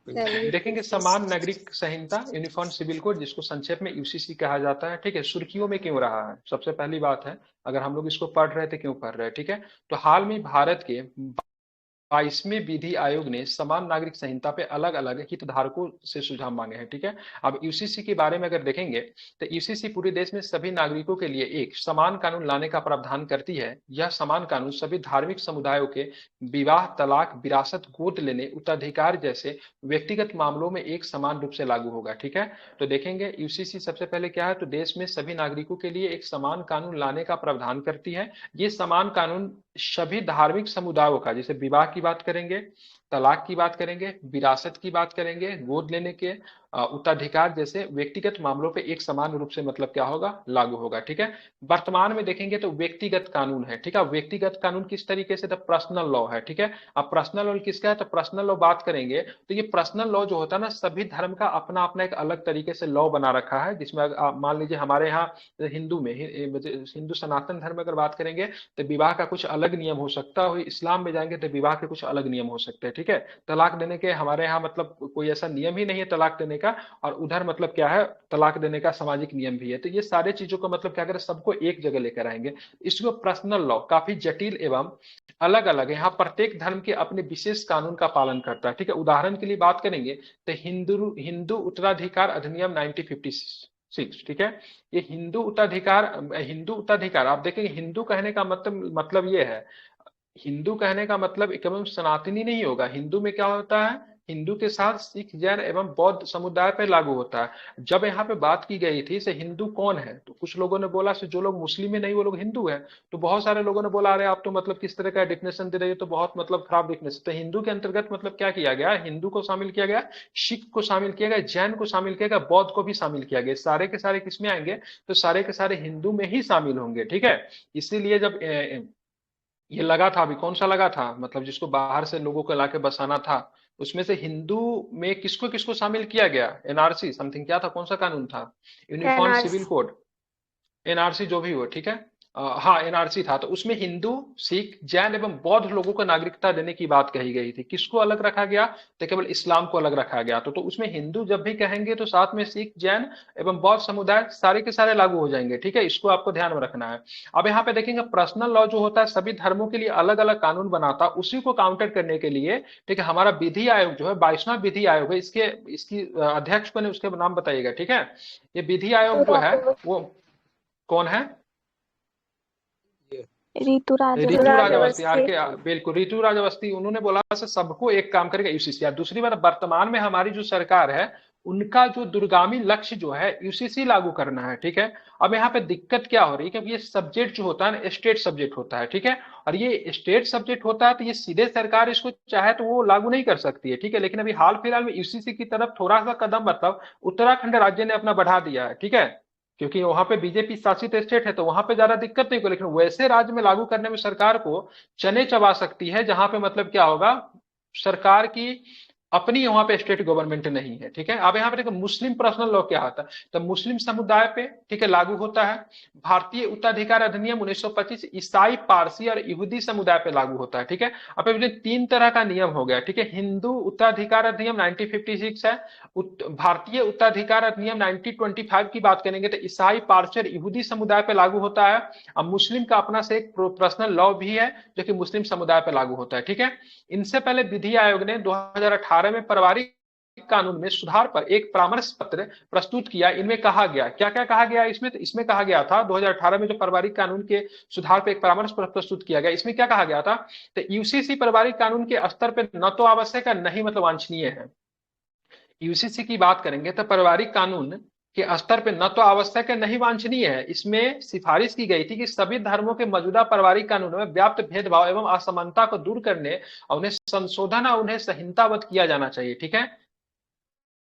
चलिए देखेंगे समान नागरिक संहिता, यूनिफॉर्म सिविल कोड, जिसको संक्षेप में यूसीसी कहा जाता है। ठीक है, सुर्खियों में क्यों रहा है, सबसे पहली बात है, अगर हम लोग इसको पढ़ रहे थे क्यों पढ़ रहे हैं। ठीक है, तो हाल में भारत के 22वें विधि आयोग ने समान नागरिक संहिता पे अलग अलग हितधारकों से सुझाव मांगे हैं। ठीक है, अब यूसीसी के बारे में अगर देखेंगे तो यूसीसी पूरे देश में सभी नागरिकों के लिए एक समान कानून लाने का प्रावधान करती है। यह समान कानून सभी धार्मिक समुदायों के विवाह, तलाक, विरासत, गोद लेने, उत्तराधिकार जैसे व्यक्तिगत मामलों में एक समान रूप से लागू होगा। ठीक है, तो देखेंगे यूसीसी सबसे पहले क्या है, तो देश में सभी नागरिकों के लिए एक समान कानून लाने का प्रावधान करती है। ये समान कानून सभी धार्मिक समुदायों का, जैसे विवाह की बात करेंगे, तलाक की बात करेंगे, विरासत की बात करेंगे, गोद लेने के, उत्तराधिकार जैसे व्यक्तिगत मामलों पे एक समान रूप से मतलब क्या होगा, लागू होगा। ठीक है, वर्तमान में देखेंगे तो व्यक्तिगत कानून है। ठीक है, व्यक्तिगत कानून किस तरीके से, तो पर्सनल लॉ है। ठीक है, अब पर्सनल लॉ किसका है, तो पर्सनल लॉ बात करेंगे तो ये पर्सनल लॉ जो होता है ना, सभी धर्म का अपना अपना एक अलग तरीके से लॉ बना रखा है, जिसमें मान लीजिए हमारे यहाँ हिंदू में हिंदू सनातन धर्म अगर बात करेंगे तो विवाह का कुछ अलग नियम हो सकता है, इस्लाम में जाएंगे तो विवाह के कुछ अलग नियम हो सकते हैं। ठीक है, तलाक देने के हमारे यहाँ मतलब कोई ऐसा नियम ही नहीं है तलाक देने का, और उधर मतलब क्या है, तलाक देने का सामाजिक नियम भी है। तो ये सारे चीजों को मतलब क्या करें, सबको एक जगह लेकर आएंगे। इसको पर्सनल लॉ काफी जटिल एवं अलग अलग है, यहाँ प्रत्येक धर्म के अपने विशेष कानून का पालन करता है। ठीक है, उदाहरण के लिए बात करेंगे तो हिंदू हिंदू उत्तराधिकार अधिनियम 1956। ठीक है, ये हिंदू उत्तराधिकार आप देखेंगे, हिंदू कहने का मतलब ये है, हिंदू कहने का मतलब केवल सनातनी नहीं होगा, हिंदू में क्या होता है, हिंदू के साथ सिख, जैन एवं बौद्ध समुदाय पर लागू होता है। जब यहाँ पे बात की गई थी से हिंदू कौन है, तो कुछ लोगों ने बोला से जो लोग मुस्लिम में नहीं वो लोग हिंदू है। तो बहुत सारे लोगों ने बोला अरे आप तो मतलब किस तरह का डिफिनेशन दे रहे हो, तो बहुत मतलब खराब डिफिनेशन। तो हिंदू के अंतर्गत मतलब क्या किया गया, हिंदू को शामिल किया गया, सिख को शामिल किया गया, जैन को शामिल किया गया, बौद्ध को भी शामिल किया गया। सारे के सारे किसमें आएंगे, तो सारे के सारे हिंदू में ही शामिल होंगे। ठीक है, इसीलिए जब ये लगा था, अभी कौन सा लगा था, मतलब जिसको बाहर से लोगों को लाके बसाना था, उसमें से हिंदू में किसको किसको शामिल किया गया, एनआरसी समथिंग क्या था, कौन सा कानून था, uniform NRC. Civil code, NRC जो भी हो। ठीक है, हाँ एनआरसी था, तो उसमें हिंदू, सिख, जैन एवं बौद्ध लोगों को नागरिकता देने की बात कही गई थी। किसको अलग रखा गया, तो केवल इस्लाम को अलग रखा गया। तो उसमें हिंदू जब भी कहेंगे तो साथ में सिख, जैन एवं बौद्ध समुदाय सारे के सारे लागू हो जाएंगे। ठीक है, इसको आपको ध्यान में रखना है। अब यहाँ पे देखेंगे पर्सनल लॉ जो होता है सभी धर्मों के लिए अलग अलग कानून बनाता है, उसी को काउंटर करने के लिए ठीक है हमारा विधि आयोग जो है 22वां विधि आयोग है, इसके इसकी अध्यक्ष को उसके नाम बताइएगा। ठीक है, ये विधि आयोग जो है वो कौन है, ऋतुराज ऋतु अवस्थी। राजावस्थी आर के, बिल्कुल ऋतु राजावस्थी, उन्होंने बोला से सबको एक काम करेगा यूसीसी। दूसरी बात, वर्तमान में हमारी जो सरकार है उनका जो दूरगामी लक्ष्य जो है यूसीसी लागू करना है। ठीक है, अब यहाँ पे दिक्कत क्या हो रही है, क्योंकि ये सब्जेक्ट जो होता है ना स्टेट सब्जेक्ट होता है। ठीक है, और ये स्टेट सब्जेक्ट होता है तो ये सीधे सरकार इसको चाहे तो वो लागू नहीं कर सकती है। ठीक है, लेकिन अभी हाल फिलहाल में यूसीसी की तरफ थोड़ा सा कदम मतलब उत्तराखंड राज्य ने अपना बढ़ा दिया है। ठीक है, क्योंकि वहां पे बीजेपी शासित स्टेट है तो वहां पे ज्यादा दिक्कत नहीं होगी, लेकिन वैसे राज्य में लागू करने में सरकार को चने चबा सकती है जहां पे मतलब क्या होगा, सरकार की अपनी वहां पे स्टेट गवर्नमेंट नहीं है। ठीक है, अब यहाँ पे देखो मुस्लिम पर्सनल लॉ क्या होता है, तो मुस्लिम समुदाय पे ठीक है लागू होता है। भारतीय उत्तराधिकार अधिनियम 1925 ईसाई, पारसी और यहूदी समुदाय पे लागू होता है। ठीक है, अब ये तीन तरह का नियम हो गया। ठीक है, हिंदू उत्तराधिकार अधिनियम 1956 है, भारतीय उत्तराधिकार अधिनियम 1925 की बात करेंगे तो ईसाई, पारसी और यहूदी समुदाय पर लागू होता है। अब मुस्लिम का अपना से एक पर्सनल लॉ भी है जो कि मुस्लिम समुदाय पर लागू होता है। ठीक है, इनसे पहले विधि आयोग ने 2018 में पारिवारिक कानून में सुधार पर एक परामर्श पत्र प्रस्तुत किया। इनमें कहा गया, क्या क्या कहा गया इसमें, तो इसमें कहा गया था 2018 में जो पारिवारिक कानून के सुधार पर एक परामर्श पत्र प्रस्तुत किया गया, इसमें क्या कहा गया था, तो यूसीसी पारिवारिक कानून के स्तर पर न तो आवश्यक है, नहीं मतलब वांछनीय है। यूसीसी की बात करेंगे तो पारिवारिक कानून के स्तर पर न तो आवश्यक है, नहीं वांछनीय है। इसमें सिफारिश की गई थी कि सभी धर्मों के मौजूदा पारिवारिक कानूनों में व्याप्त भेदभाव एवं असमानता को दूर करने और उन्हें संशोधन और उन्हें संहिताबद्ध किया जाना चाहिए। ठीक है,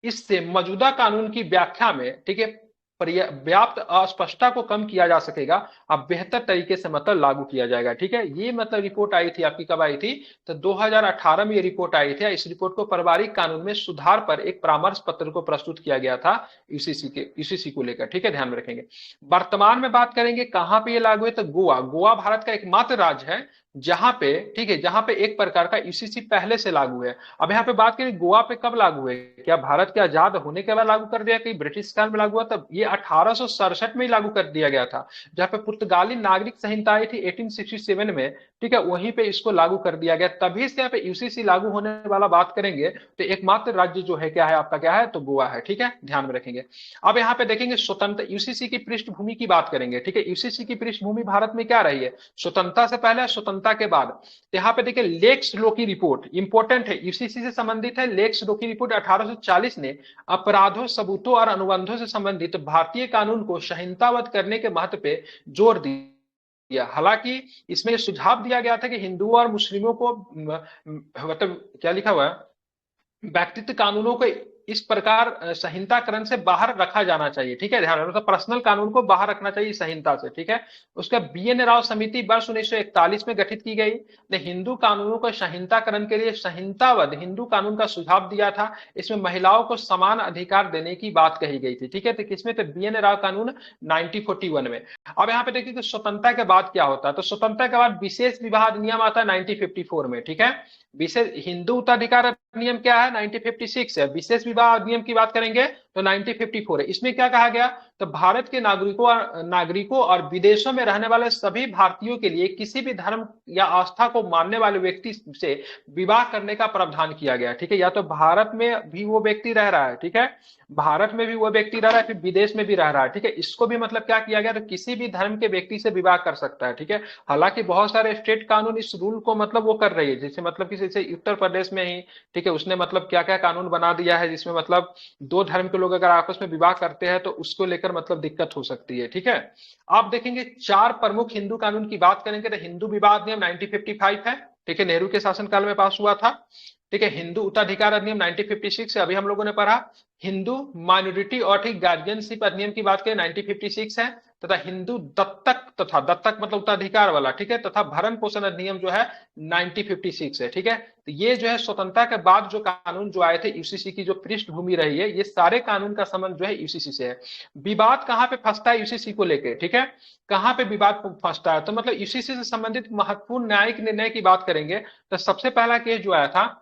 इससे मौजूदा कानून की व्याख्या में ठीक है व्याप्त अस्पष्टता को कम किया जा सकेगा, अब बेहतर तरीके से मतलब लागू किया जाएगा। ठीक है, ये मतलब रिपोर्ट आई थी आपकी, कब आई थी, तो 2018 में ये रिपोर्ट आई थी। इस रिपोर्ट को पारिवारिक कानून में सुधार पर एक परामर्श पत्र को प्रस्तुत किया गया था यूसीसी को लेकर। ठीक है, ध्यान में रखेंगे। वर्तमान में बात करेंगे कहां पे ये लागू है, तो गोवा भारत का एकमात्र राज्य है जहां पे, ठीक है, जहां पे एक प्रकार का यूसीसी पहले से लागू है। अब यहाँ पे बात करें गोवा पे कब लागू है, क्या भारत के आजाद होने के बाद लागू कर दिया, कि ब्रिटिश काल में लागू हुआ, तब ये 1867 में ही लागू कर दिया गया था। जहाँ पे पुर्तगाली नागरिक संहिता आई थी 1867 में, ठीक है, वहीं पे इसको लागू कर दिया गया। तभी से यहाँ पे यूसीसी लागू होने वाला बात करेंगे तो एकमात्र राज्य जो है क्या है आपका, क्या है, तो गोवा है, ठीक है, ध्यान में रखेंगे। अब यहाँ पे देखेंगे स्वतंत्र यूसीसी की पृष्ठभूमि की बात करेंगे, ठीक है, यूसीसी की पृष्ठभूमि भारत में क्या रही है, स्वतंत्रता से पहले, स्वतंत्रता के बाद। तो यहाँ पे देखिए लेक्स लो की रिपोर्ट इंपॉर्टेंट है, यूसीसी से संबंधित है। लेक्स लो की रिपोर्ट 1840 ने अपराधों, सबूतों और अनुबंधों से संबंधित भारतीय कानून को संहिताबद्ध करने के महत्व पे जोर दिया। हालांकि इसमें सुझाव दिया गया था कि हिंदुओं और मुस्लिमों को मतलब क्या लिखा हुआ है, व्यक्तित्व कानूनों को इस प्रकार संहिताकरण से बाहर रखा जाना चाहिए, ठीक है, ध्यान रखना, मतलब पर्सनल कानून को बाहर रखना चाहिए संहिता से, ठीक है। उसका बीएन राव समिति वर्ष 1941 में गठित की गई ने हिंदू कानूनों को संहिताकरण के लिए संहिताबद्ध हिंदू कानून का सुझाव दिया था। इसमें महिलाओं को समान अधिकार देने की बात कही गई थी, ठीक है, तो किसमें, तो बीएन राव कानून 1941 में। अब यहाँ पे देखिए कि स्वतंत्रता के बाद क्या होता है, तो स्वतंत्रता के बाद विशेष विवाह अधिनियम आता है 1954 में, ठीक है। विशेष हिंदू उत्तराधिकार अधिनियम क्या है, 1956 है। विशेष विवाह अधिनियम की बात करेंगे तो 1954 है। इसमें क्या कहा गया, तो भारत के नागरिकों और विदेशों में रहने वाले सभी भारतीयों के लिए किसी भी धर्म या आस्था को मानने वाले व्यक्ति से विवाह करने का प्रावधान किया गया, ठीक है, या तो भारत में भी वो व्यक्ति रह रहा है, ठीक है, भारत में भी वो व्यक्ति रह रहा है, फिर विदेश में भी रह रहा है, ठीक है, इसको भी मतलब क्या किया गया, तो किसी भी धर्म के व्यक्ति से विवाह कर सकता है, ठीक है। हालांकि बहुत सारे स्टेट कानून इस रूल को मतलब वो कर रही है, जैसे मतलब कि जैसे उत्तर प्रदेश में ही, ठीक है, उसने मतलब क्या क्या कानून बना दिया है जिसमें मतलब दो धर्म के लोग अगर आपस में विवाह करते हैं तो उसको लेकर मतलब दिक्कत हो सकती है, ठीक है। आप देखेंगे चार प्रमुख हिंदू कानून की बात करेंगे तो हिंदू विवाह अधिनियम 1955 है, ठीक है, नेहरू के शासनकाल में पास हुआ था, ठीक है। हिंदू उत्तराधिकार अधिनियम 1956 है, अभी हम लोगों ने पढ़ा। हिंदू माइनॉरिटी और ठीक गार्जियनशिप अधिनियम की बात करें 1956 है, तथा हिंदू दत्तक, तथा दत्तक मतलब उत्तराधिकार वाला, ठीक है, तथा भरण पोषण अधिनियम जो है 1956 है, ठीक है। तो ये जो है स्वतंत्रता के बाद जो कानून जो आए थे यूसीसी की जो पृष्ठभूमि रही है, ये सारे कानून का संबंध जो है यूसीसी से है। विवाद कहाँ पे फंसता है यूसीसी को लेकर, ठीक है, कहाँ पे विवाद फंसता है, तो मतलब यूसीसी से संबंधित महत्वपूर्ण न्यायिक निर्णय की बात करेंगे तो सबसे पहला केस जो आया था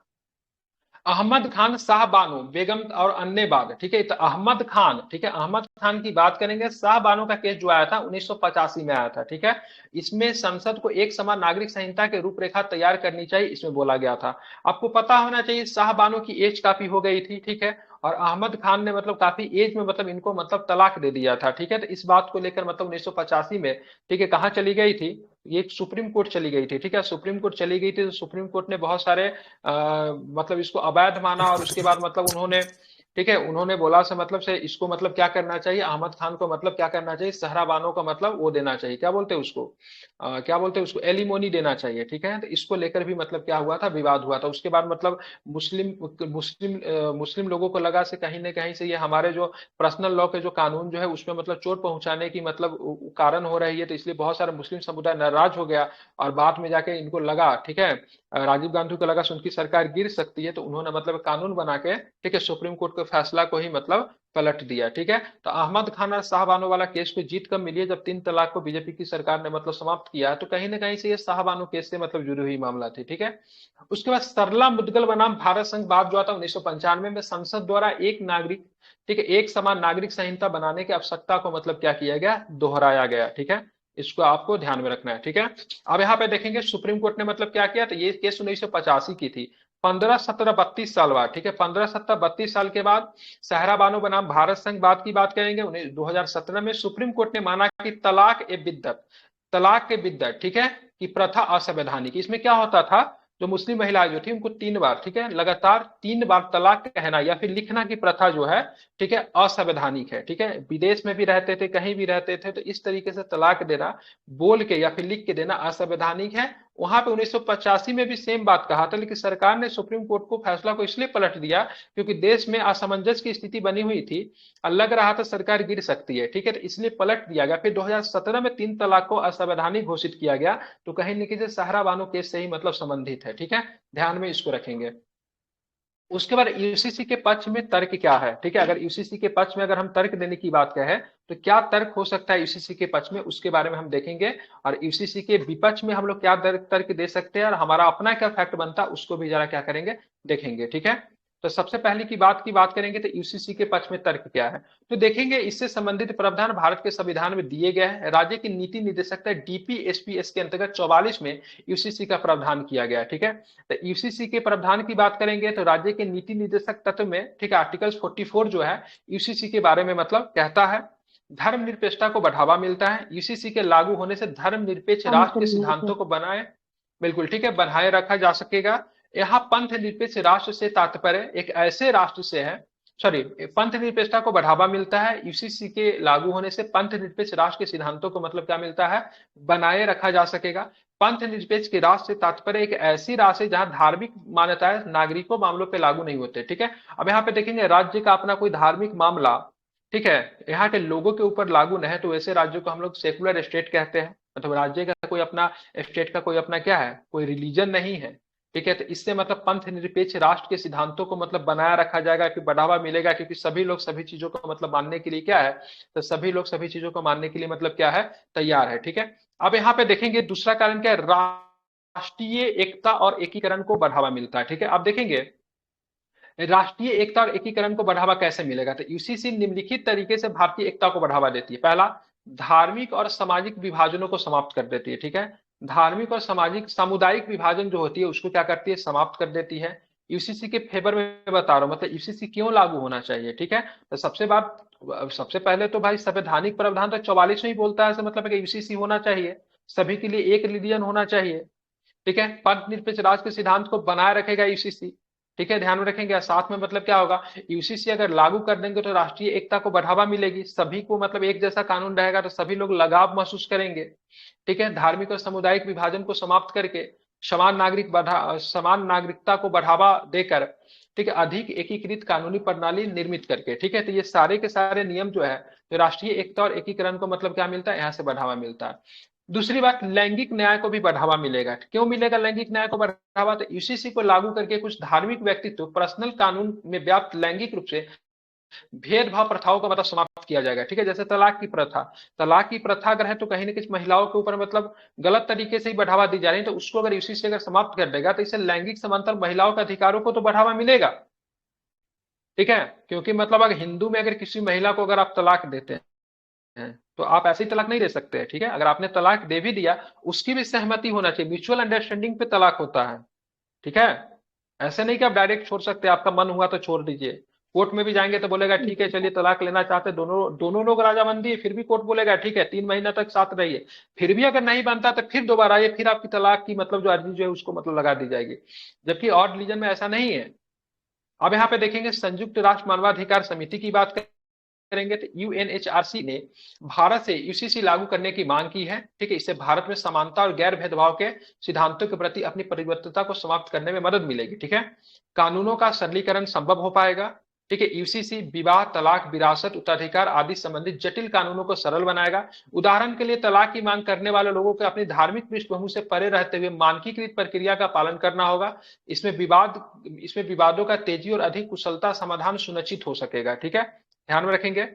अहमद खान शाह बानो बेगम और अन्य बाग, ठीक है, तो अहमद खान, ठीक है, अहमद खान की बात करेंगे। शाह बानो का केस जो आया था 1985 में आया था, ठीक है। इसमें संसद को एक समान नागरिक संहिता के रूपरेखा तैयार करनी चाहिए, इसमें बोला गया था। आपको पता होना चाहिए शाह बानो की एज काफी हो गई थी, ठीक है, और अहमद खान ने मतलब काफी एज में मतलब इनको मतलब तलाक दे दिया था, ठीक है। तो इस बात को लेकर मतलब 1985 में, ठीक है, कहाँ चली गई थी, ये सुप्रीम कोर्ट चली गई थी, ठीक है, सुप्रीम कोर्ट चली गई थी। तो सुप्रीम कोर्ट ने बहुत सारे मतलब इसको अवैध माना और उसके बाद मतलब उन्होंने, ठीक है, उन्होंने बोला से मतलब से इसको मतलब क्या करना चाहिए, अहमद खान को मतलब क्या करना चाहिए, सहरा बानो का मतलब वो देना चाहिए, क्या बोलते हैं उसको, क्या बोलते हैं उसको, एलिमोनी देना चाहिए, ठीक है। तो इसको लेकर भी मतलब क्या हुआ था, विवाद हुआ था। उसके बाद मतलब मुस्लिम मुस्लिम लोगों को लगा से कहीं ना कहीं से ये हमारे जो पर्सनल लॉ के जो कानून जो है उसमें मतलब चोट पहुंचाने की मतलब कारण हो रही है, तो इसलिए बहुत सारे मुस्लिम समुदाय नाराज हो गया। और बाद में जाके इनको लगा, ठीक है, राजीव गांधी को लगा उनकी सरकार गिर सकती है, तो उन्होंने मतलब कानून बना के, ठीक है, सुप्रीम कोर्ट के फैसला को ही मतलब पलट दिया, ठीक है। तो अहमद खान और शाहबानो वाला केस को जीत कब मिली है, जब 3 तलाक को बीजेपी की सरकार ने मतलब समाप्त किया, तो कहीं ना कहीं से ये शाहबानो केस से मतलब जुड़ी हुई मामला थी, ठीक है। उसके बाद सरला मुद्गल बनाम भारत संघ बात जो आता है 1995 में संसद द्वारा एक नागरिक, ठीक है, एक समान नागरिक संहिता बनाने की आवश्यकता को मतलब क्या किया गया, दोहराया गया, ठीक है। इसको आपको ध्यान में रखना है, ठीक है। अब यहाँ पे देखेंगे सुप्रीम कोर्ट ने मतलब क्या किया, तो ये केस 1985 की थी। 15-17-32 साल बाद, ठीक है, 15-17-32 साल के बाद सहरा बानो बनाम भारत संघ बात की बात करेंगे। 2017 में सुप्रीम कोर्ट ने माना कि तलाक के बिद्दत, ठीक है, की प्रथा असंवैधानिक। इसमें क्या होता था, जो मुस्लिम महिलाएं जो थी उनको 3 बार, ठीक है, लगातार 3 बार तलाक कहना या फिर लिखना की प्रथा जो है, ठीक है, असंवैधानिक है, ठीक है। विदेश में भी रहते थे, कहीं भी रहते थे, तो इस तरीके से तलाक देना, बोल के या फिर लिख के देना असंवैधानिक है। वहां पे 1985 में भी सेम बात कहा था, लेकिन सरकार ने सुप्रीम कोर्ट को फैसला को इसलिए पलट दिया क्योंकि देश में असमंजस की स्थिति बनी हुई थी, लग रहा था सरकार गिर सकती है, ठीक है, तो इसलिए पलट दिया गया। फिर 2017 में 3 तलाक को असंवैधानिक घोषित किया गया। तो कहीं न कहीं सहरा बानो केस से ही मतलब संबंधित है, ठीक है, ध्यान में इसको रखेंगे। उसके बाद यूसीसी के पक्ष में तर्क क्या है, ठीक है। अगर यूसीसी के पक्ष में अगर हम तर्क देने की बात कहें तो क्या तर्क हो सकता है यूसीसी के पक्ष में, उसके बारे में हम देखेंगे। और यूसीसी के विपक्ष में हम लोग क्या तर्क दे सकते हैं और हमारा अपना क्या फैक्ट बनता है उसको भी जरा क्या करेंगे, देखेंगे, ठीक है। तो सबसे पहले की बात करेंगे तो यूसीसी के पक्ष में तर्क क्या है। तो देखेंगे इससे संबंधित प्रावधान भारत के संविधान में दिए गए हैं। राज्य की नीति निदेशकता डीपीएसपीएस के अंतर्गत 44 में यूसीसी का प्रावधान किया गया है, ठीक है। तो यूसीसी के प्रावधान की बात करेंगे तो राज्य के नीति निर्देशक तत्व में, ठीक है, आर्टिकल 44 जो है यूसीसी के बारे में मतलब कहता है धर्मनिरपेक्षता को बढ़ावा मिलता है। यूसीसी के लागू होने से धर्मनिरपेक्ष राष्ट्र के सिद्धांतों को बनाए, बिल्कुल ठीक है, बनाए रखा जा सकेगा। यहाँ पंथ निरपेक्ष राष्ट्र से तात्पर्य एक ऐसे राष्ट्र से है, सॉरी, पंथ निरपेक्षता को बढ़ावा मिलता है। यूसीसी के लागू होने से पंथ निरपेक्ष राष्ट्र के सिद्धांतों को मतलब क्या मिलता है, बनाए रखा जा सकेगा। पंथ निरपेक्ष के राष्ट्र से तात्पर्य एक ऐसी राष्ट्र जहां धार्मिक मान्यताएं नागरिकों मामलों पे लागू नहीं होते, ठीक है। अब यहाँ पे देखेंगे राज्य का अपना कोई धार्मिक मामला, ठीक है, यहाँ के लोगों के ऊपर लागू न है तो ऐसे राज्यों को हम लोग सेकुलर स्टेट कहते हैं। मतलब राज्य का कोई अपना, स्टेट का कोई अपना क्या है, कोई रिलीजन नहीं है, ठीक है। तो इससे मतलब पंथ निरपेक्ष राष्ट्र के सिद्धांतों को मतलब बनाया रखा जाएगा कि बढ़ावा मिलेगा, क्योंकि सभी लोग सभी चीजों को मतलब मानने के लिए क्या है, तो सभी लोग सभी चीजों को मानने के लिए मतलब क्या है, तैयार है, ठीक है। अब यहाँ पे देखेंगे दूसरा कारण क्या है, राष्ट्रीय एकता और एकीकरण को बढ़ावा मिलता है, ठीक है। आप देखेंगे राष्ट्रीय एकता और एकीकरण को बढ़ावा कैसे मिलेगा, तो यूसीसी निम्नलिखित तरीके से भारतीय एकता को बढ़ावा देती है। पहला, धार्मिक और सामाजिक विभाजनों को समाप्त कर देती है, ठीक है। धार्मिक और सामाजिक सामुदायिक विभाजन जो होती है उसको क्या करती है, समाप्त कर देती है। यूसीसी के फेवर में बता रहा हूं, मतलब यूसीसी क्यों लागू होना चाहिए, ठीक है। तो सबसे पहले तो भाई संवैधानिक प्रावधान तो 44 में ही बोलता है, मतलब है कि यूसीसी होना चाहिए, सभी के लिए एक रिलीजन होना चाहिए, ठीक है। पंथ निरपेक्ष राष्ट्र के सिद्धांत को बनाए रखेगा यूसीसी, ठीक है, ध्यान में रखेंगे। साथ में मतलब क्या होगा, यूसीसी अगर लागू कर देंगे तो राष्ट्रीय एकता को बढ़ावा मिलेगी, सभी को मतलब एक जैसा कानून रहेगा तो सभी लोग लगाव महसूस करेंगे, ठीक है। धार्मिक और सामुदायिक विभाजन को समाप्त करके समान नागरिकता को बढ़ावा देकर, ठीक है, अधिक एकीकृत कानूनी प्रणाली निर्मित करके, ठीक है। तो ये सारे के सारे नियम जो है, तो राष्ट्रीय एकता और एकीकरण को मतलब क्या मिलता है, यहाँ से बढ़ावा मिलता है। दूसरी बात, लैंगिक न्याय को भी बढ़ावा मिलेगा। क्यों मिलेगा लैंगिक न्याय को बढ़ावा, तो यूसीसी को लागू करके कुछ धार्मिक व्यक्तित्व पर्सनल कानून में व्याप्त लैंगिक रूप से भेदभाव प्रथाओं का मतलब समाप्त किया जाएगा, ठीक है। जैसे तलाक की प्रथा अगर है तो कहीं ना कहीं महिलाओं के ऊपर मतलब गलत तरीके से ही बढ़ावा दी जा रही है, तो उसको अगर यूसीसी अगर समाप्त कर देगा तो इससे लैंगिक समानता महिलाओं के अधिकारों को तो बढ़ावा मिलेगा, ठीक है। क्योंकि मतलब अगर हिंदू में अगर किसी महिला को अगर आप तलाक देते हैं तो आप ऐसे ही तलाक नहीं दे सकते हैं, ठीक है। अगर आपने तलाक दे भी दिया उसकी भी सहमति होना चाहिए, म्यूचुअल अंडरस्टैंडिंग पे तलाक होता है, ठीक है। ऐसे नहीं कि आप डायरेक्ट छोड़ सकते हैं, आपका मन हुआ तो छोड़ दीजिए। कोर्ट में भी जाएंगे तो बोलेगा ठीक है चलिए तलाक लेना चाहते, दोनों दोनों लोग राजामंदी है, फिर भी कोर्ट बोलेगा ठीक है 3 महीना तक साथ रहिए। फिर भी अगर नहीं बनता तो फिर दोबारा आइए, फिर आपकी तलाक की मतलब जो अर्जी जो है उसको मतलब लगा दी जाएगी। जबकि और रिलीजन में ऐसा नहीं है। अब यहाँ पे देखेंगे संयुक्त राष्ट्र मानवाधिकार समिति की बात करेंगे तो यूएनएचआरसी ने भारत से यूसीसी लागू करने की मांग की है, ठीक है। इससे भारत में समानता और गैर भेदभाव के सिद्धांतों के प्रति अपनी प्रतिबद्धता को समाप्त करने में मदद मिलेगी, ठीक है। कानूनों का सरलीकरण संभव हो पाएगा, ठीक है। यूसीसी विवाह, तलाक, विरासत, उत्तराधिकार आदि संबंधित जटिल कानूनों को सरल बनाएगा। उदाहरण के लिए तलाक की मांग करने वाले लोगों को अपनी धार्मिक पृष्ठभूमि से परे रहते हुए मानकीकृत प्रक्रिया का पालन करना होगा। इसमें विवादों का तेजी और अधिक कुशलता समाधान सुनिश्चित हो सकेगा, ठीक है, ध्यान में रखेंगे।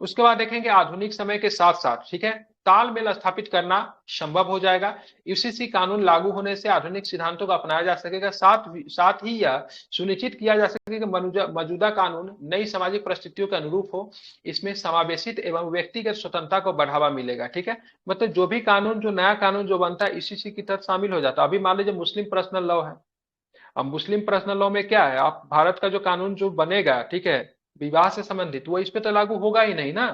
उसके बाद देखेंगे आधुनिक समय के साथ साथ, ठीक है, तालमेल स्थापित करना संभव हो जाएगा। यूसीसी कानून लागू होने से आधुनिक सिद्धांतों को अपनाया जा सकेगा, साथ ही यह सुनिश्चित किया जा सकेगा कि मौजूदा कानून नई सामाजिक परिस्थितियों के अनुरूप हो। इसमें समावेशित एवं व्यक्तिगत स्वतंत्रता को बढ़ावा मिलेगा, ठीक है। मतलब जो भी कानून, जो नया कानून जो बनता है यूसीसी की तहत शामिल हो जाता है। अभी मान लीजिए मुस्लिम पर्सनल लॉ है, अब मुस्लिम पर्सनल लॉ में क्या है, आप भारत का जो कानून जो बनेगा, ठीक है, विवाह से संबंधित, वो इस पे तो लागू होगा ही नहीं ना,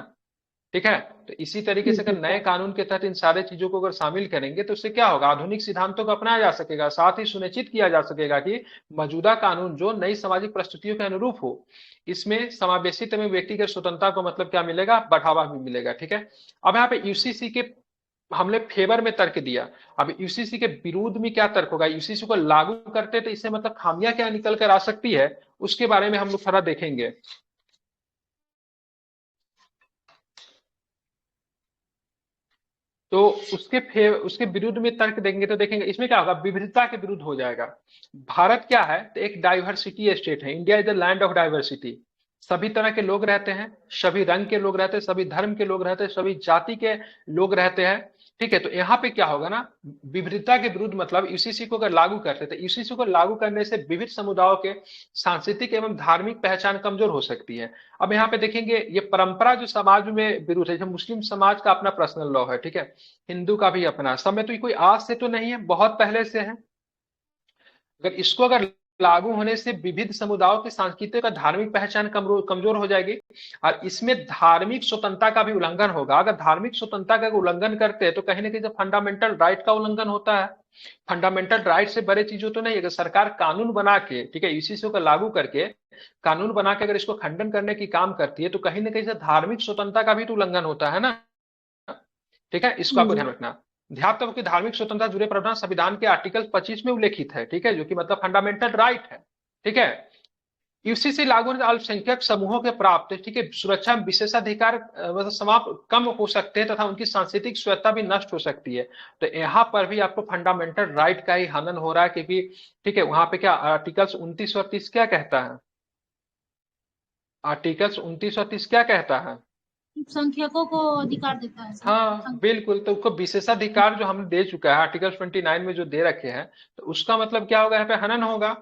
ठीक है। तो इसी तरीके से ठीक अगर है नए कानून के तहत इन सारे चीजों को अगर शामिल करेंगे तो उससे क्या होगा, आधुनिक सिद्धांतों को अपनाया जा सकेगा, साथ ही सुनिश्चित किया जा सकेगा कि मौजूदा कानून जो नई सामाजिक परिस्थितियों के अनुरूप हो। इसमें समावेशित एवं व्यक्तिगत स्वतंत्रता को मतलब क्या मिलेगा, बढ़ावा भी मिलेगा, ठीक है। अब यहाँ पे यूसीसी के हमने फेवर में तर्क दिया, अब यूसीसी के विरोध में क्या तर्क होगा, यूसीसी को लागू करते तो इससे मतलब खामियां क्या निकल कर आ सकती है, उसके बारे में हम लोग थोड़ा देखेंगे। तो उसके विरुद्ध में तर्क देंगे तो देखेंगे इसमें क्या होगा, विविधता के विरुद्ध हो जाएगा। भारत क्या है, तो एक डाइवर्सिटी स्टेट है। India is the land of diversity. सभी तरह के लोग रहते हैं, सभी रंग के लोग रहते हैं, सभी धर्म के लोग रहते हैं, सभी जाति के लोग रहते हैं। ठीक है, तो यहाँ पे क्या होगा ना, विविधता के विरुद्ध मतलब यूसीसी को अगर लागू करते तो यूसीसी को लागू करने से विविध समुदायों के सांस्कृतिक एवं धार्मिक पहचान कमजोर हो सकती है। अब यहाँ पे देखेंगे ये परंपरा जो समाज में विरुद्ध है, जो मुस्लिम समाज का अपना पर्सनल लॉ है, ठीक है, हिंदू का भी अपना, सब में तो ये कोई आज से तो नहीं है, बहुत पहले से है। अगर लागू होने से विविध समुदायों की सांस्कृतिक और धार्मिक पहचान कमजोर हो जाएगी, और इसमें धार्मिक स्वतंत्रता का भी उल्लंघन होगा। अगर धार्मिक स्वतंत्रता का उल्लंघन करते हैं तो कहीं ना कहीं फंडामेंटल राइट का उल्लंघन होता है। फंडामेंटल राइट से बड़े चीजों तो नहीं। अगर सरकार कानून बना के, ठीक है, यूसीसी को लागू करके कानून बना के अगर इसको खंडन करने की काम करती है तो कहीं ना कहीं से धार्मिक स्वतंत्रता का भी तो उल्लंघन होता है ना। ठीक है, इसको आपको ध्यान रखना। ध्यान तब की धार्मिक स्वतंत्रता जुड़े प्रावधान संविधान के आर्टिकल 25 में उल्लेखित है, ठीक है, जो कि मतलब फंडामेंटल राइट है। ठीक है, यूसीसी लागू होने से अल्पसंख्यक समूहों के प्राप्त, ठीक है, सुरक्षा में विशेषाधिकार मतलब समाप्त कम हो सकते हैं तथा उनकी सांस्कृतिक स्वच्छता भी नष्ट हो सकती है। तो यहाँ पर भी आपको फंडामेंटल राइट का ही हनन हो रहा है, क्योंकि ठीक है वहां पे क्या आर्टिकल्स 29 और 30 क्या कहता है, आर्टिकल्स 29 और 30 क्या कहता है, संख्यकों को अधिकार देता है हाँ बिल्कुल। तो उसको विशेषाधिकार जो हमने दे चुका है आर्टिकल 29 में जो दे रखे हैं, तो उसका मतलब क्या होगा, यहाँ पे हनन होगा।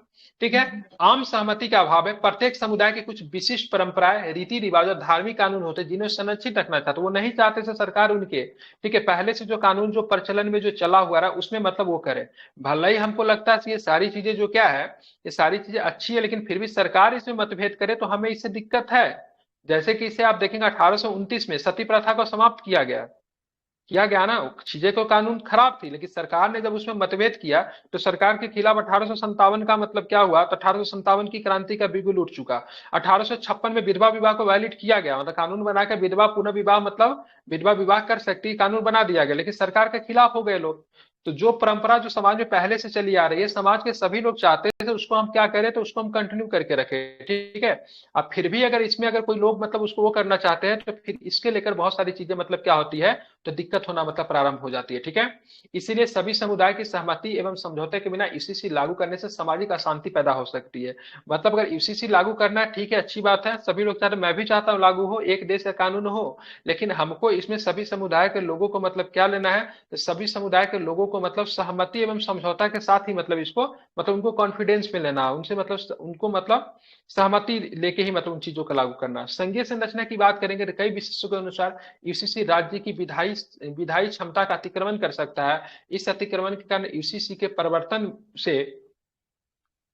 ठीक है, आम सहमति का अभाव है। प्रत्येक समुदाय के कुछ विशिष्ट परंपराएं, रीति रिवाज और धार्मिक कानून होते हैं जिन्हें संरक्षित रखना चाहते, वो नहीं चाहते से सरकार उनके, ठीक है, पहले से जो कानून जो प्रचलन में जो चला हुआ रहा उसमें मतलब वो करे। भले ही हमको लगता है कि ये सारी चीजें जो क्या है, ये सारी चीजें अच्छी है, लेकिन फिर भी सरकार इसमें मतभेद करे तो हमें इससे दिक्कत है। जैसे कि इसे आप देखेंगे 1829 में सती प्रथा को समाप्त किया गया ना। चीजें तो कानून खराब थी, लेकिन सरकार ने जब उसमें मतभेद किया तो सरकार के खिलाफ 1857 का मतलब क्या हुआ, तो 1857 की क्रांति का बिगुल उठ चुका। 1856 में विधवा विवाह को वैलिड किया गया, मतलब कानून बनाकर विधवा पुनः विवाह मतलब विधवा विवाह कर सकती है, कानून बना दिया गया, लेकिन सरकार के खिलाफ हो गए लोग। तो जो परंपरा जो समाज में पहले से चली आ रही है, समाज के सभी लोग चाहते थे उसको हम क्या करें, तो उसको हम कंटिन्यू करके रखें। ठीक है, अब फिर भी अगर इसमें अगर कोई लोग मतलब उसको वो करना चाहते हैं तो फिर इसके लेकर बहुत सारी चीजें मतलब क्या होती है, तो दिक्कत होना मतलब प्रारंभ हो जाती है। ठीक है, इसीलिए सभी समुदाय की सहमति एवं समझौते के बिना यूसीसी लागू करने से सामाजिक अशांति पैदा हो सकती है। मतलब अगर यूसीसी लागू करना है, ठीक है, अच्छी बात है, सभी लोग चाहते, मैं भी चाहता हूँ लागू हो, एक देश का कानून हो, लेकिन हमको इसमें सभी समुदाय के लोगों को मतलब क्या लेना है, तो सभी समुदाय के लोगों को मतलब सहमति एवं समझौता के साथ ही मतलब इसको मतलब उनको कॉन्फिडेंस में लेना, उनसे मतलब उनको मतलब सहमति लेके ही मतलब उन चीजों को लागू करना। संघीय संरचना की बात करेंगे तो कई विशेषज्ञों के अनुसार यूसीसी राज्य की विधायी क्षमता का अतिक्रमण कर सकता है। इस अतिक्रमण के कारण यूसीसी के परिवर्तन से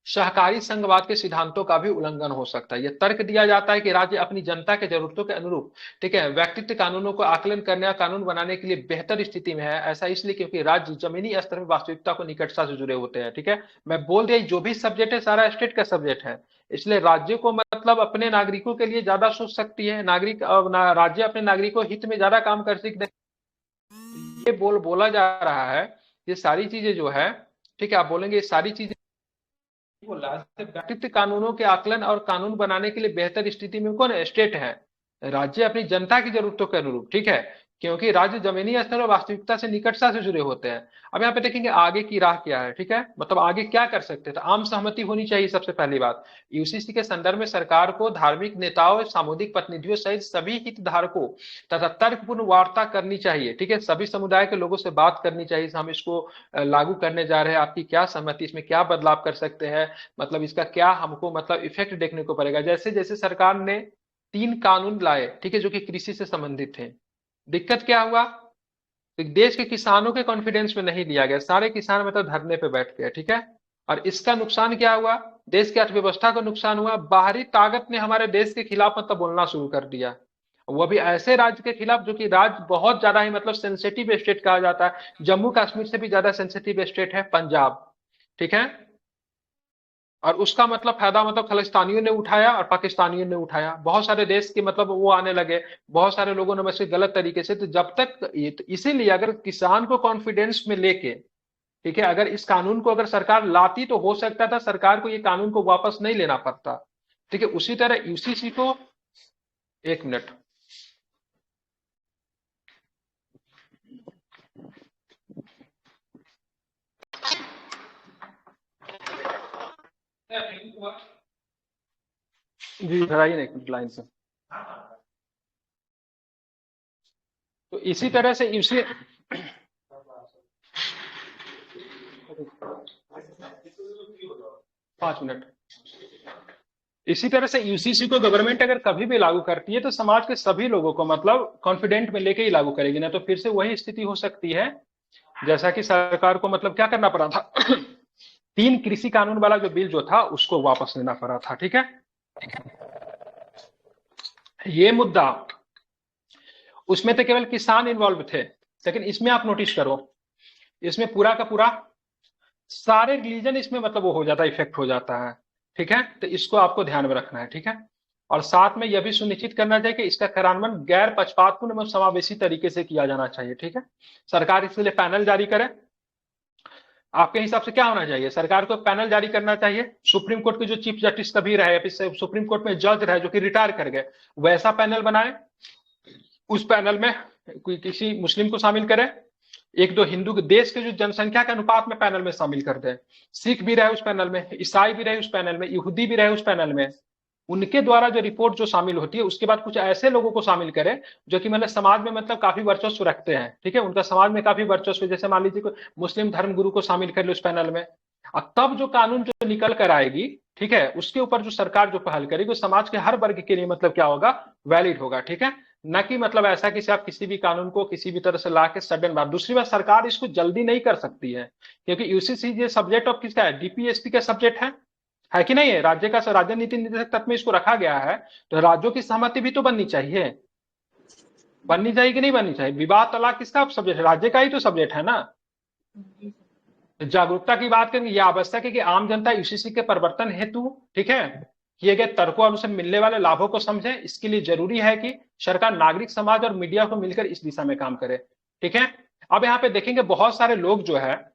सहकारी संघवाद के सिद्धांतों का भी उल्लंघन हो सकता है। यह तर्क दिया जाता है कि राज्य अपनी जनता के जरूरतों के अनुरूप, ठीक है, व्यक्तित्व कानूनों को आकलन करने और कानून बनाने के लिए बेहतर स्थिति में है। ऐसा इसलिए क्योंकि राज्य जमीनी स्तर पर वास्तविकता को निकटता से जुड़े होते हैं। ठीक है, मैं बोल दिया जो भी सब्जेक्ट है सारा स्टेट का सब्जेक्ट है, इसलिए राज्य को मतलब अपने नागरिकों के लिए ज्यादा सोच सकती है, राज्य अपने नागरिकों हित में ज्यादा काम कर सकते हैं। ये बोला जा रहा है, ये सारी चीजें जो है, ठीक है, आप बोलेंगे ये सारी चीजें व्यक्तित्व कानूनों के आकलन और कानून बनाने के लिए बेहतर स्थिति में कौन है, स्टेट है। राज्य अपनी जनता की जरूरतों के अनुरूप, ठीक है, क्योंकि राज्य जमीनी स्तर और वास्तविकता से निकटता से जुड़े होते हैं। अब यहाँ पे देखेंगे आगे की राह क्या है। ठीक है, मतलब आगे क्या कर सकते हैं, तो आम सहमति होनी चाहिए सबसे पहली बात। यूसीसी के संदर्भ में सरकार को धार्मिक नेताओं, सामुदायिक प्रतिनिधियों सहित सभी हितधारकों तथा तर्कपूर्ण वार्ता करनी चाहिए। ठीक है, सभी समुदाय के लोगों से बात करनी चाहिए, हम इसको लागू करने जा रहे हैं, आपकी क्या सहमति, इसमें क्या बदलाव कर सकते हैं, मतलब इसका क्या हमको मतलब इफेक्ट देखने को पड़ेगा। जैसे जैसे सरकार ने 3 कानून लाए, ठीक है, जो कि कृषि से संबंधित थे, दिक्कत क्या हुआ, देश के किसानों के कॉन्फिडेंस में नहीं लिया गया, सारे किसान मतलब धरने पे बैठ गए। ठीक है, और इसका नुकसान क्या हुआ, देश की अर्थव्यवस्था को नुकसान हुआ, बाहरी ताकत ने हमारे देश के खिलाफ मतलब बोलना शुरू कर दिया, वो भी ऐसे राज्य के खिलाफ जो कि राज्य बहुत ज्यादा ही मतलब सेंसिटिव स्टेट कहा जाता है। जम्मू कश्मीर से भी ज्यादा सेंसिटिव स्टेट है पंजाब। ठीक है, और उसका मतलब फायदा मतलब खालिस्तानियों ने उठाया और पाकिस्तानियों ने उठाया, बहुत सारे देश के मतलब वो आने लगे, बहुत सारे लोगों ने वैसे गलत तरीके से। तो जब तक तो इसीलिए अगर किसान को कॉन्फिडेंस में लेके, ठीक है, अगर इस कानून को अगर सरकार लाती तो हो सकता था सरकार को ये कानून को वापस नहीं लेना पड़ता। ठीक है, उसी तरह यूसीसी को, एक मिनट, जी धराइए ना एक लाइन से। तो इसी तरह से इसी 5 मिनट, इसी तरह से यूसीसी को गवर्नमेंट अगर कभी भी लागू करती है तो समाज के सभी लोगों को मतलब कॉन्फिडेंट में लेके ही लागू करेगी, ना तो फिर से वही स्थिति हो सकती है जैसा कि सरकार को मतलब क्या करना पड़ा था 3 कृषि कानून वाला जो बिल जो था उसको वापस लेना पड़ा था। ठीक है, ये मुद्दा, उसमें तो केवल किसान इन्वॉल्व थे, लेकिन इसमें आप नोटिस करो, इसमें पूरा का पूरा सारे रिलीजन इसमें मतलब वो हो जाता है, इफेक्ट हो जाता है। ठीक है, तो इसको आपको ध्यान में रखना है। ठीक है, और साथ में यह भी सुनिश्चित करना चाहिए कि इसका कार्यान्वयन गैर पक्षपातपूर्ण एवं समावेशी तरीके से किया जाना चाहिए। ठीक है, सरकार इसके लिए पैनल जारी करे। आपके हिसाब से क्या होना चाहिए, सरकार को पैनल जारी करना चाहिए, सुप्रीम कोर्ट के जो चीफ जस्टिस कभी रहे, फिर सुप्रीम कोर्ट में जज रहे जो कि रिटायर कर गए, वैसा पैनल बनाए, उस पैनल में कोई किसी मुस्लिम को शामिल करे, एक दो हिंदू के देश के जो जनसंख्या के अनुपात में पैनल में शामिल कर दे, सिख भी रहे उस पैनल में, ईसाई भी रहे उस पैनल में, यहूदी भी रहे उस पैनल में, उनके द्वारा जो रिपोर्ट जो शामिल होती है उसके बाद कुछ ऐसे लोगों को शामिल करें जो कि मतलब समाज में मतलब काफी वर्चस्व रखते हैं। ठीक है, उनका समाज में काफी वर्चस्व, जैसे मान लीजिए कोई मुस्लिम धर्म गुरु को शामिल कर ले उस पैनल में, और तब जो कानून जो निकल कर आएगी, ठीक है, उसके ऊपर जो सरकार जो पहल करेगी समाज के हर वर्ग के लिए मतलब क्या होगा, वैलिड होगा। ठीक है, न कि मतलब ऐसा कि आप किसी भी कानून को किसी भी तरह से ला के सडन बात। दूसरी बात, सरकार इसको जल्दी नहीं कर सकती है क्योंकि यूसीसी ये सब्जेक्ट ऑफ किसका है, डीपीएसपी का सब्जेक्ट है कि नहीं है, राज्य का राज्य नीति निर्देशक तत्व में इसको रखा गया है, तो राज्यों की सहमति भी तो बननी चाहिए, बननी चाहिए कि नहीं बननी चाहिए। विवाह तलाक किसका सब्जेक्ट है, राज्य का ही तो सब्जेक्ट है ना। जागरूकता की बात करेंगे, यह आवश्यक है कि आम जनता यूसीसी के प्रवर्तन हेतु, ठीक है, किए गए तर्कों और उनसे मिलने वाले लाभों को समझे। इसके लिए जरूरी है कि सरकार नागरिक समाज और मीडिया को मिलकर इस दिशा में काम करे। ठीक है, अब यहाँ पे देखेंगे बहुत सारे लोग जो है,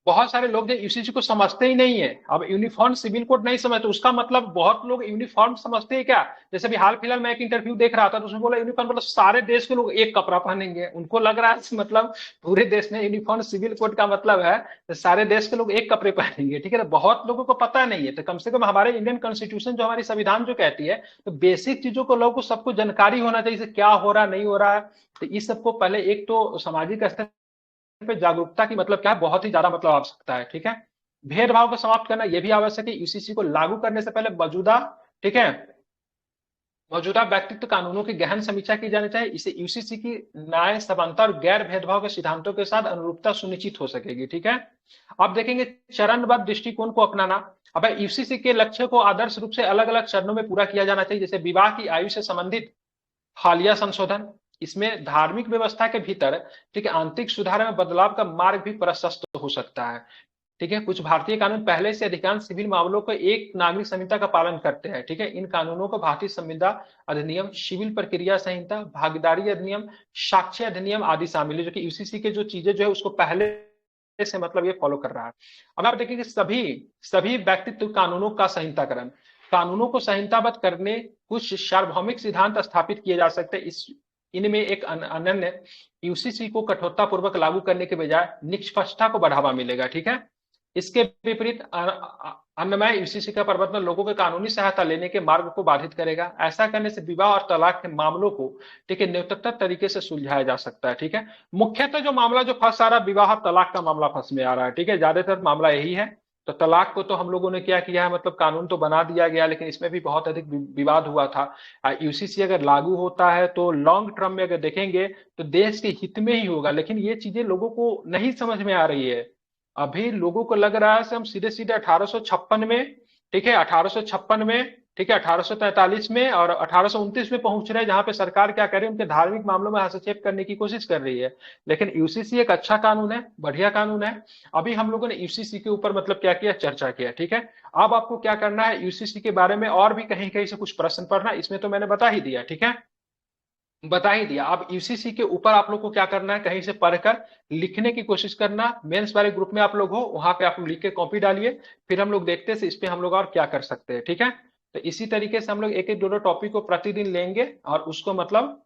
बहुत सारे लोग जो यूसीसी को समझते ही नहीं है। अब यूनिफॉर्म सिविल कोड नहीं समझते, उसका मतलब बहुत लोग यूनिफॉर्म समझते हैं क्या, जैसे अभी हाल फिलहाल मैं एक इंटरव्यू देख रहा था तो उसमें बोला यूनिफॉर्म मतलब सारे देश के लोग एक कपड़ा पहनेंगे, उनको लग रहा है मतलब पूरे देश में यूनिफॉर्म सिविल कोड का मतलब है तो सारे देश के लोग एक कपड़े पहनेंगे। ठीक है, तो बहुत लोगों को पता नहीं है, तो कम से कम हमारे इंडियन कॉन्स्टिट्यूशन जो हमारी संविधान जो कहती है, तो बेसिक चीजों को लोगों को सबको जानकारी होना चाहिए, क्या हो रहा नहीं हो रहा है। तो इस सबको पहले एक तो सामाजिक स्तर पे जागरूकता की मतलब क्या है, बहुत ही ज्यादा मतलब आवश्यकता है। ठीक है, भेदभाव को समाप्त करना यह भी आवश्यक है। यूसीसी को लागू करने से पहले मौजूदा, ठीक है, मौजूदा व्यक्तित्व कानूनों की गहन समीक्षा की जानी चाहिए। इसे यूसीसी की न्याय समानता और गैर भेदभाव के सिद्धांतों के साथ अनुरूपता सुनिश्चित हो सकेगी। ठीक है, अब देखेंगे चरणबद्ध दृष्टिकोण को अपनाना। अब यूसीसी के लक्ष्य को आदर्श रूप से अलग अलग चरणों में पूरा किया जाना चाहिए, जैसे विवाह की आयु से संबंधित हालिया संशोधन, इसमें धार्मिक व्यवस्था के भीतर, ठीक है, आंतरिक सुधार में बदलाव का मार्ग भी प्रशस्त हो सकता है। ठीक है, कुछ भारतीय कानून पहले से अधिकांश सिविल मामलों को एक नागरिक संहिता का पालन करते हैं। ठीक है, इन कानूनों को भारतीय संविदा अधिनियम, सिविल प्रक्रिया संहिता, भागीदारी अधिनियम, साक्ष्य अधिनियम आदि शामिल है, जो कि यूसीसी के जो चीजें जो है उसको पहले से मतलब ये फॉलो कर रहा है। अब आप देखिए सभी सभी व्यक्तित्व कानूनों का संहिताकरण, कानूनों को संहिताबद्ध करने कुछ सार्वभौमिक सिद्धांत स्थापित किए जा सकते हैं। इस इनमें एक अनन्य यूसीसी को कठोरता पूर्वक लागू करने के बजाय निष्पक्षता को बढ़ावा मिलेगा। ठीक है, इसके विपरीत अन्यमय यूसीसी का प्रवर्तन लोगों के कानूनी सहायता लेने के मार्ग को बाधित करेगा। ऐसा करने से विवाह और तलाक के मामलों को, ठीक है, न्यूनतम तरीके से सुलझाया जा सकता है। ठीक है, मुख्यतः जो मामला जो फंस आ रहा है, विवाह तलाक का मामला फंस में आ रहा है। ठीक है, ज्यादातर मामला यही है। तो तलाक को तो हम लोगों ने क्या किया है, मतलब कानून तो बना दिया गया, लेकिन इसमें भी बहुत अधिक विवाद हुआ था। यूसीसी अगर लागू होता है तो लॉन्ग टर्म में अगर देखेंगे तो देश के हित में ही होगा, लेकिन ये चीजें लोगों को नहीं समझ में आ रही है। अभी लोगों को लग रहा है हम सीधे सीधे 1856 में, ठीक है, 1856 में, ठीक है, 1843 में और 1829 में पहुंच रहे हैं, जहां पे सरकार क्या कर रही है, उनके धार्मिक मामलों में हस्तक्षेप करने की कोशिश कर रही है। लेकिन यूसीसी एक अच्छा कानून है, बढ़िया कानून है। अभी हम लोगों ने यूसीसी के ऊपर मतलब क्या किया, चर्चा किया। ठीक है, अब आपको क्या करना है, यूसीसी के बारे में और भी कहीं कहीं से कुछ प्रश्न पढ़ना, इसमें तो मैंने बता ही दिया। ठीक है, बता ही दिया। अब यूसीसी के ऊपर आप लोग को क्या करना है, कहीं से पढ़कर लिखने की कोशिश करना। मेंस वाले ग्रुप में आप लोग हो, वहां पे आप लिख के कॉपी डालिए, फिर हम लोग देखते हैं इस पे हम लोग और क्या कर सकते हैं। ठीक है, तो इसी तरीके से हम लोग एक एक दो दो टॉपिक को प्रतिदिन लेंगे और उसको मतलब